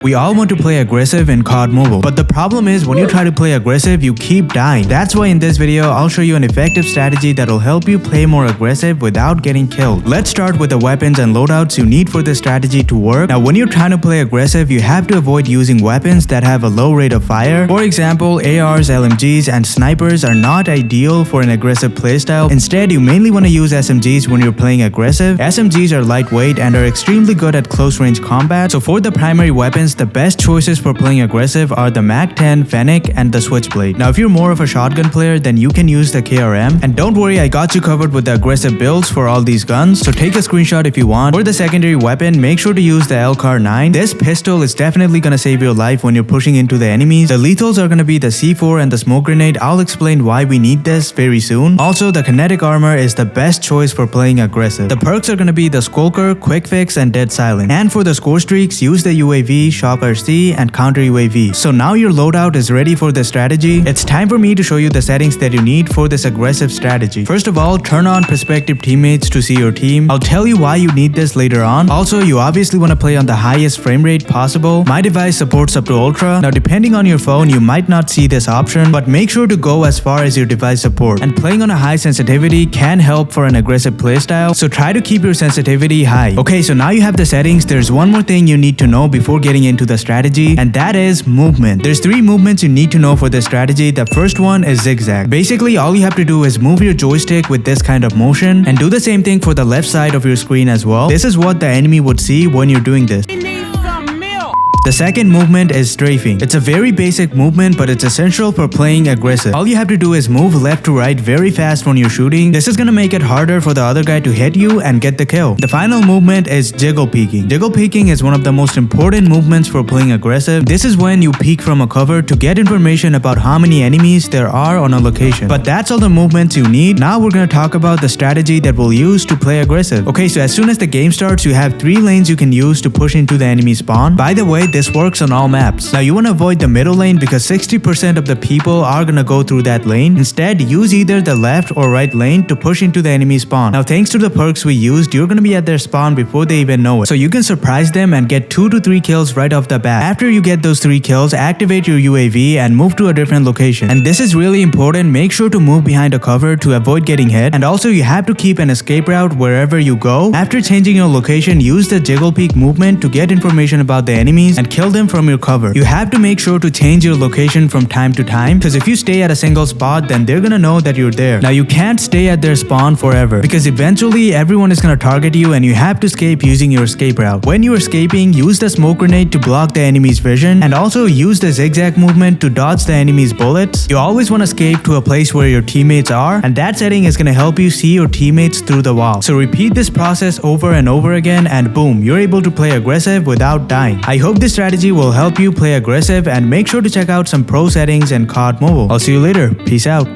We all want to play aggressive in COD Mobile, but the problem is when you try to play aggressive, you keep dying. That's why in this video, I'll show you an effective strategy that'll help you play more aggressive without getting killed. Let's start with the weapons and loadouts you need for this strategy to work. Now, when you're trying to play aggressive, you have to avoid using weapons that have a low rate of fire. For example, ARs, LMGs, and snipers are not ideal for an aggressive playstyle. Instead, you mainly want to use SMGs when you're playing aggressive. SMGs are lightweight and are extremely good at close range combat. So for the primary weapons, the best choices for playing aggressive are the MAC-10, Fennec, and the Switchblade. Now, if you're more of a shotgun player, then you can use the KRM. And don't worry, I got you covered with the aggressive builds for all these guns, so take a screenshot if you want. For the secondary weapon, make sure to use the LCAR-9. This pistol is definitely gonna save your life when you're pushing into the enemies. The lethals are gonna be the C4 and the smoke grenade. I'll explain why we need this very soon. Also, the kinetic armor is the best choice for playing aggressive. The perks are gonna be the Skulker, Quick Fix, and Dead Silent. And for the score streaks, use the UAV, Shock RC, and Counter UAV. So now your loadout is ready for the strategy. It's time for me to show you the settings that you need for this aggressive strategy. First of all, turn on perspective teammates to see your team. I'll tell you why you need this later on. Also, you obviously want to play on the highest frame rate possible. My device supports up to Ultra. Now, depending on your phone, you might not see this option, but make sure to go as far as your device supports. And playing on a high sensitivity can help for an aggressive playstyle, so try to keep your sensitivity high. Okay, so now you have the settings. There's one more thing you need to know before getting into the strategy, and that is movement. There's 3 movements you need to know for this strategy. The first one is zigzag. Basically, all you have to do is move your joystick with this kind of motion, and do the same thing for the left side of your screen as well. This is what the enemy would see when you're doing this. The second movement is strafing. It's a very basic movement, but it's essential for playing aggressive. All you have to do is move left to right very fast when you're shooting. This is gonna make it harder for the other guy to hit you and get the kill. The final movement is jiggle peeking. Jiggle peeking is one of the most important movements for playing aggressive. This is when you peek from a cover to get information about how many enemies there are on a location. But that's all the movements you need. Now we're gonna talk about the strategy that we'll use to play aggressive. Okay, so as soon as the game starts, you have 3 lanes you can use to push into the enemy spawn. By the way, this works on all maps. Now you want to avoid the middle lane because 60% of the people are gonna go through that lane. Instead, use either the left or right lane to push into the enemy spawn. Now thanks to the perks we used, you're gonna be at their spawn before they even know it. So you can surprise them and get 2 to 3 kills right off the bat. After you get those 3 kills, activate your UAV and move to a different location. And this is really important. Make sure to move behind a cover to avoid getting hit. And also you have to keep an escape route wherever you go. After changing your location, use the jiggle peek movement to get information about the enemies and kill them from your cover. You have to make sure to change your location from time to time, because if you stay at a single spot, then they're gonna know that you're there. Now you can't stay at their spawn forever, because eventually everyone is gonna target you and you have to escape using your escape route. When you're escaping, use the smoke grenade to block the enemy's vision, and also use the zigzag movement to dodge the enemy's bullets. You always want to escape to a place where your teammates are, and that setting is gonna help you see your teammates through the wall. So repeat this process over and over again, and boom, you're able to play aggressive without dying. I hope this strategy will help you play aggressive, and make sure to check out some pro settings in COD Mobile. I'll see you later. Peace out.